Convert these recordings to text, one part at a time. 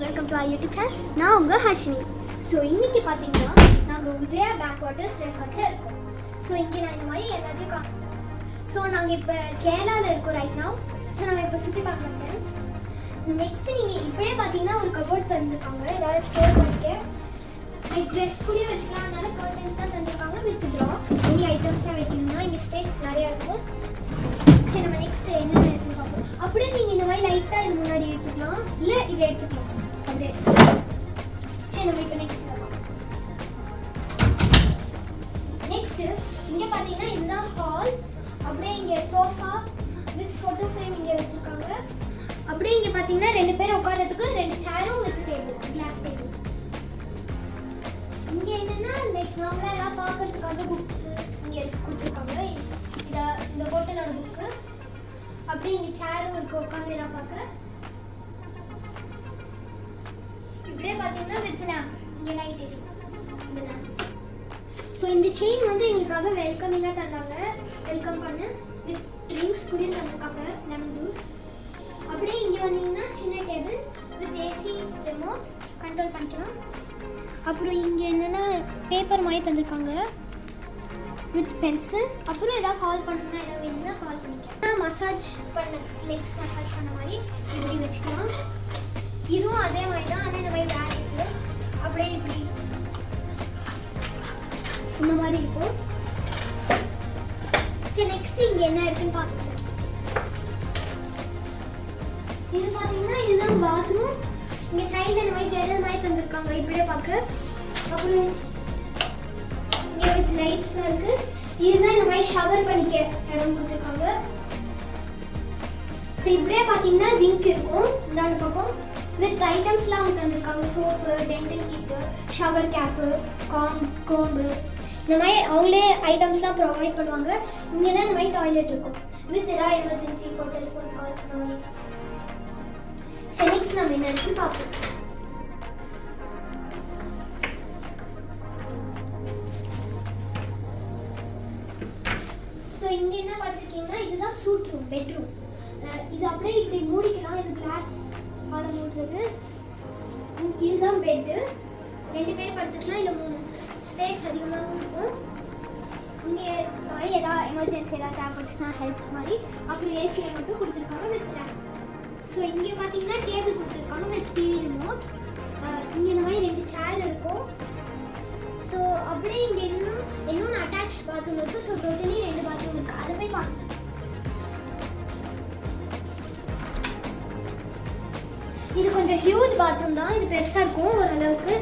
Welcome to our YouTube channel. நான் உங்கள் Harshini. So இன்றைக்கி பார்த்தீங்கன்னா நாங்கள் விஜயா பேக் வாட்டர்ஸ் ரெசார்ட்டில் இருக்கோம். ஸோ இங்கே நான் இந்த மாதிரி எல்லாத்தையும் ஸோ நாங்கள் இப்போ கேரளாவில் இருக்கோம் ரைட் நவ். ஸோ நம்ம இப்போ சுற்றி பார்க்குறோம் ஃப்ரெண்ட்ஸ். நெக்ஸ்ட்டு நீங்கள் இப்படியே பார்த்தீங்கன்னா ஒரு கபோர்ட் தந்துருக்காங்க, ஏதாவது ஸ்டோர் பண்ணிக்க ட்ரெஸ் கூடயே வச்சுக்கலாம். அதனால கர்டன்ஸ்லாம் தந்துருக்காங்க வித் ட்ரா. எனி ஐட்டம்ஸ்லாம் வைக்கணும்னா இங்கே ஸ்பேஸ் நிறையா இருக்கும். சரி நம்ம நெக்ஸ்ட் என்னென்ன இருக்குன்னு பார்ப்போம். அப்படியே நீங்கள் இந்த மாதிரி லைட்டாக இது முன்னாடி எடுத்துக்கலாம், இல்லை இதை எடுத்துக்கலாம் அப்படியே. சரி நம்ம இப்போ நெக்ஸ்ட் நெக்ஸ்ட்டு இங்கே பார்த்தீங்கன்னா இதுதான் ஹால். அப்படியே இங்கே சோஃபா வித் ஃபோட்டோ ஃப்ரேம் இங்கே வச்சுருக்காங்க. அப்படியே இங்கே பார்த்தீங்கன்னா 2 பேர் உட்கார்றதுக்கு 2 சேரும் வித் டேபிள், கிளாஸ் டேபிள். இங்கே என்னென்னா லைக் நார்மலாக எல்லாம் பார்க்கறதுக்காக புக்கு இங்கே கொடுத்துருக்காங்க. இந்த ஹோட்டலோட புக்கு. அப்படியே இங்கே சேரும் இருக்குது உட்காந்து எல்லாம் பார்க்க. இப்படியே பார்த்தீங்கன்னா வித் லேம்ப் இங்கே லைட் இந்த லேம்ப். ஸோ இந்த செயின் வந்து எங்களுக்காக வெல்கமிங்காக தந்தாங்க, வெல்கம் பண்ண வித் ட்ரிங்க்ஸ் கூட தந்திருக்காங்க, லெமன் ஜூஸ். அப்படியே இங்கே வந்தீங்கன்னா சின்ன table with AC remote control பண்ணிக்கலாம். அப்புறம் இங்கே என்னென்னா பேப்பர் மாதிரி தந்திருக்காங்க வித் பென்சில். அப்புறம் எதாவது கால் பண்ணணும்னா எதாவது வேணும்னா கால் பண்ணிக்கலாம். மசாஜ் பண்ண லெக்ஸ் மசாஜ் பண்ண மாதிரி இப்படி வச்சுக்கலாம். இதுவும் அதே மாதிரி தான், ஆனால் இந்த மாதிரி வேறு இருக்குது. அப்படியே இப்படி இந்த மாதிரி இருக்கும். சரி நெக்ஸ்ட் இங்கே என்ன இருக்குன்னு பார்க்கலாம். இது பார்த்தீங்கன்னா இதுதான் பாத்ரூம். இங்கே சைடில் இந்த மாதிரி ஜன்னல் மாதிரி தந்துருக்காங்க இப்படியே பார்க்க. அப்புறம் இங்கே வித் லைட்ஸ்லாம் இருக்குது. இதுதான் இந்த மாதிரி ஷவர் பண்ணிக்க இடம் கொடுத்துருக்காங்க. ஸோ இப்படியே பார்த்தீங்கன்னா ஜிங்க் இருக்கும் இந்த பக்கம் வித் ஐட்டம்ஸ்லாம் அவங்க தந்துருக்காங்க. சோப்பு, டென்டல் கிட்டு, ஷவர் கேப்பு, கோம்பு, இந்த மாதிரி அவங்களே ஐட்டம்ஸ்லாம் ப்ரொவைட் பண்ணுவாங்க. இங்கே தான் இந்த மாதிரி டாய்லெட் இருக்கும் வித் ஏதாவது எமர்ஜென்சி ஹோட்டல் ஃபோன் கால் பண்ண மாதிரி. சரி நெக்ஸ்ட் நம்ம என்ன இருக்குன்னு பார்ப்போம். ஸோ இங்கே என்ன பார்த்துருக்கீங்கன்னா இதுதான் சூட் ரூம், பெட்ரூம். இது அப்படியே இப்படி மூடிக்கலாம். இது கிளாஸ் ஆல மூடுறது. இதுதான் பெட்டு. 2 பேர் படுத்துக்கலாம், இல்லை 3 ஸ்பேஸ் அதிகமாகவும் இருக்கும். இங்கே மாதிரி ஏதாவது எமர்ஜென்சி ஏதாவது தேவைப்பட்டுச்சுன்னா ஹெல்ப் மாதிரி. அப்புறம் ஏசியை மட்டும் கொடுத்துருக்காங்க வித் லேம்ப். ஸோ இங்கே பார்த்தீங்கன்னா டேபிள் கொடுத்துருக்காங்க வித் டிவி ரிமோட். இங்கே இந்த மாதிரி 2 சேர் இருக்கும். ஸோ அப்படியே இங்கே இன்னொன்று அட்டாச் பாத்ரூம் இருக்குது. ஸோ டோட்டலி 2 பாத்ரூம் இருக்குது. அதை போய் பார்க்கலாம். இது கொஞ்சம் ஹியூஜ் பாத்ரூம் தான், இது பெருசாக இருக்கும் ஓரளவுக்கு.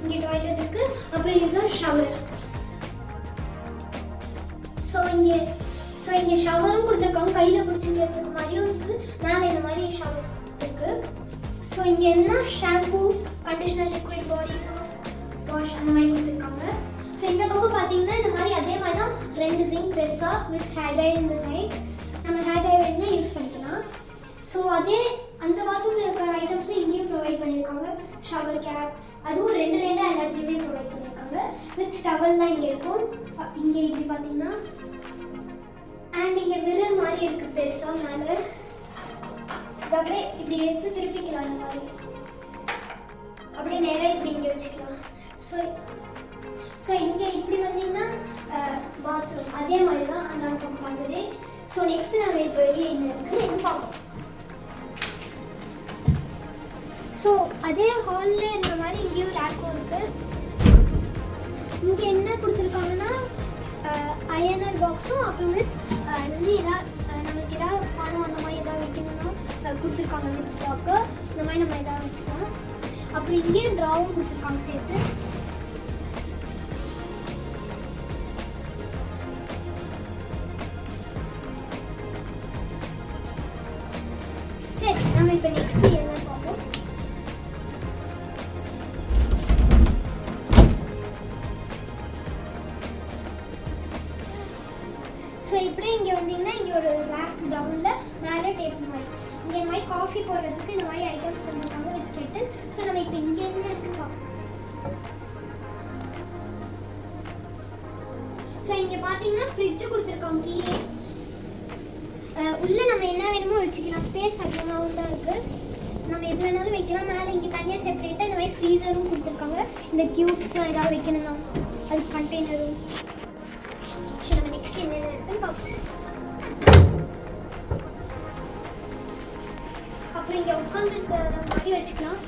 இங்கே டாய்லெட் இருக்குது. அப்புறம் இதுதான் ஷவர். ஸோ இங்கே ஷவரும் கொடுத்துருக்காங்க, கையில் பிடிச்சிக்கிறதுக்கு மாதிரியும் இருக்குது. மேலே இந்த மாதிரி ஷவர் இருக்குது. ஸோ இங்கே என்ன ஷாம்பூ, கண்டிஷனர், லிக்விட், பாடி சோப், வாஷ் அந்த மாதிரி கொடுத்துருக்காங்க. ஸோ இந்த பக்கம் பார்த்தீங்கன்னா இந்த மாதிரி அதே மாதிரி தான் 2 சிங்க் பெருசாக வித் ஹேர் ட்ரையர் இந்த சைட். நம்ம ஹேர் ட்ரையர் வேணும்னா யூஸ் பண்ணிக்கலாம். ஸோ அதே அந்த பாத்ரூமில் இருக்கிற ஐட்டம்ஸும் இங்கேயும் ப்ரொவைட் பண்ணியிருக்காங்க. ஷவர் கேப் அதுவும் 2 எல்லாத்தையுமே ப்ரொவைட் பண்ணியிருக்காங்க வித் டவல்லாம் இங்கே இருக்கும். இங்கே இப்படி பார்த்தீங்கன்னா அண்ட் இங்கே மிரர் மாதிரி இருக்குது பெருசாக மேலே. அப்படியே இப்படி எடுத்து திருப்பிக்கலாம் இந்த மாதிரி. அப்படியே நேராக இப்படி இங்கே வச்சுக்கலாம். ஸோ இங்கே இப்படி வந்தீங்கன்னா பாத்ரூம் அதே மாதிரி தான் அந்த பக்கம் பார்த்தது. ஸோ நெக்ஸ்ட்டு நம்ம இப்போ வெளியே என்ன இருக்குது என்ன பார்ப்போம். ஸோ அதே ஹாலில் இந்த மாதிரி இங்கேயும் ரேக்கும் இருக்குது. இங்கே என்ன கொடுத்துருக்காங்கன்னா அயனர் பாக்ஸும் அப்புறம் வித் வந்து எதாவது நம்மளுக்கு எதாவது பணம் அந்த மாதிரி எதாவது வைக்கணும்னா கொடுத்துருக்காங்க வித் லாக்கு. இந்த மாதிரி நம்ம எதாவது வச்சுக்கலாம். அப்புறம் இங்கேயும் ட்ராவும் கொடுத்துருக்காங்க சேர்த்து. சரி நம்ம இப்போ நெக்ஸ்ட் என்ன பார்ப்போம். ஸோ இப்படியே இங்கே வந்தீங்கன்னா இங்கே ஒரு ரேக் டவுனில் மேலே டேபிள் மாதிரி இங்கே இந்த மாதிரி காஃபி போடுறதுக்கு இந்த மாதிரி ஐட்டம்ஸ் தந்துருக்காங்க வித் கெட்டில். ஸோ நம்ம இப்போ இங்கே என்ன இருக்குன்னு பார்ப்போம். ஸோ இங்கே பார்த்தீங்கன்னா ஃப்ரிட்ஜ் கொடுத்துருக்காங்க கீழே. உள்ளே நம்ம என்ன வேணுமோ வச்சுக்கலாம். ஸ்பேஸ் அதிகமாகவும் தான் இருக்குது. நம்ம எது வேணாலும் வைக்கலாம். மேலே இங்கே தனியாக செப்பரேட்டாக இந்த மாதிரி ஃப்ரீசரும் கொடுத்துருக்காங்க. இந்த க்யூப்ஸ்லாம் ஏதாவது வைக்கணும்னா அது கண்டெய்னரும். சரி, நம்ம நெக்ஸ்ட் என்னென்ன இருக்குன்னு பார்ப்போம். அப்புறம் இங்கே உட்காந்துருக்கிற மாதிரி வச்சுக்கலாம்.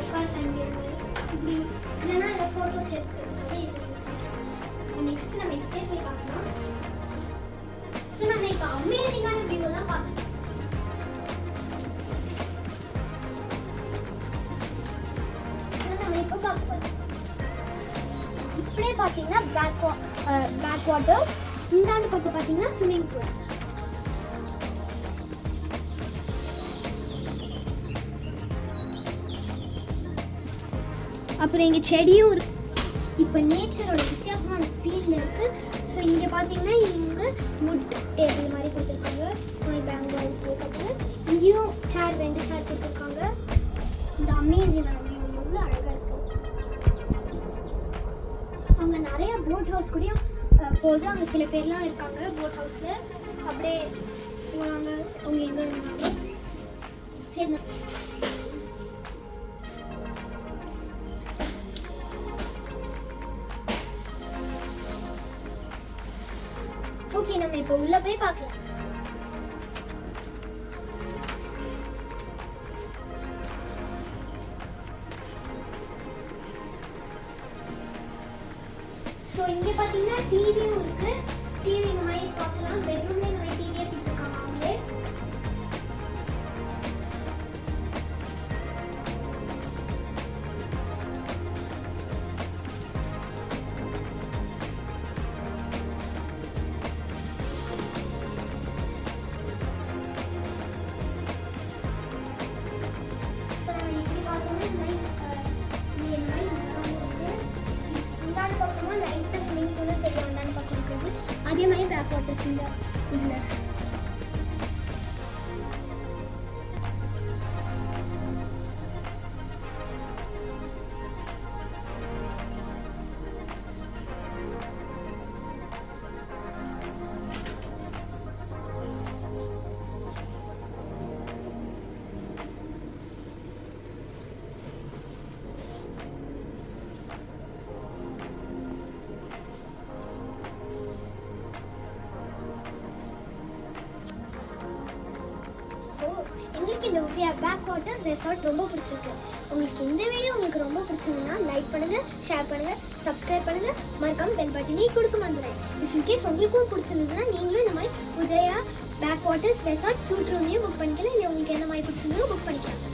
உட்காந்து இங்கே இப்படி இல்லைன்னா இந்த ஃபோட்டோஸ் எடுத்துக்கிறதுக்காக இது யூஸ் பண்ணிக்கலாம். ஸோ நெக்ஸ்ட் நம்ம இதே போய் பார்க்கலாம். ஸோ நம்ம இப்போ அமேசிங்கான வியூ தான் பார்க்கலாம். ஸோ நம்ம இப்போ பார்க்க போகிறோம். இப்படியே பார்த்தீங்கன்னா பேக் வாட்டர்ஸ், இந்தாண்டு பக்கம் பார்த்தீங்கன்னா ஸ்விம்மிங் பூல். அப்புறம் இங்கே செடியும் இருக்கு. இப்போ நேச்சரோட வித்தியாசமான ஃபீல்டில் இருக்குது. ஸோ இங்கே பார்த்தீங்கன்னா இங்கே வுட் டேபிள் மாதிரி கொடுத்துருக்காங்க. பேங்கால்ஸ் பார்த்தீங்கன்னா இங்கேயும் சேர் 2 சேர் கொடுத்துருக்காங்க. இந்த அமேசிங்கான வியூ எவ்வளோ அழகாக இருக்குது. அங்கே நிறைய போட் ஹவுஸ் கூடயும் போகுது. அங்கே சில பேர்லாம் இருக்காங்க போட் ஹவுஸில். அப்படியே போகிறாங்க அவங்க எங்கே இருந்தாங்க. சரி, ஓகே, நம்ம இப்போ உள்ள போய் பார்க்கலாம். ஸோ இங்கே பார்த்தீங்கன்னா டிவியும் இருக்கு. டிவி இந்த மாதிரி பார்க்கலாம். பெட்ரூம்ல இந்த மாதிரி டிவியை கொடுத்துருக்காங்க அவங்களே. அதே மாதிரி பேக் வாட்டர்ஸ் இந்த இதில் எங்களுக்கு இந்த உதயா பேக் வாட்டர் ரெசார்ட் ரொம்ப பிடிச்சிருக்கு. உங்களுக்கு இந்த வீடியோ உங்களுக்கு ரொம்ப பிடிச்சிருந்ததுன்னா லைக் பண்ணுங்கள், ஷேர் பண்ணுங்கள், சப்ஸ்கிரைப் பண்ணுங்கள், மறக்காம பெல் பட்டனே கொடுக்க மறந்துடுறேன். இன்கேஸ் உங்களுக்கும் பிடிச்சிருந்ததுன்னா நீங்களும் இந்த மாதிரி Udaya back waters resort suite ரூமையும் புக் பண்ணிக்கலாம். இல்லை உங்களுக்கு எந்த மாதிரி பிடிச்சிருந்தாலும் புக் பண்ணிக்கலாம்.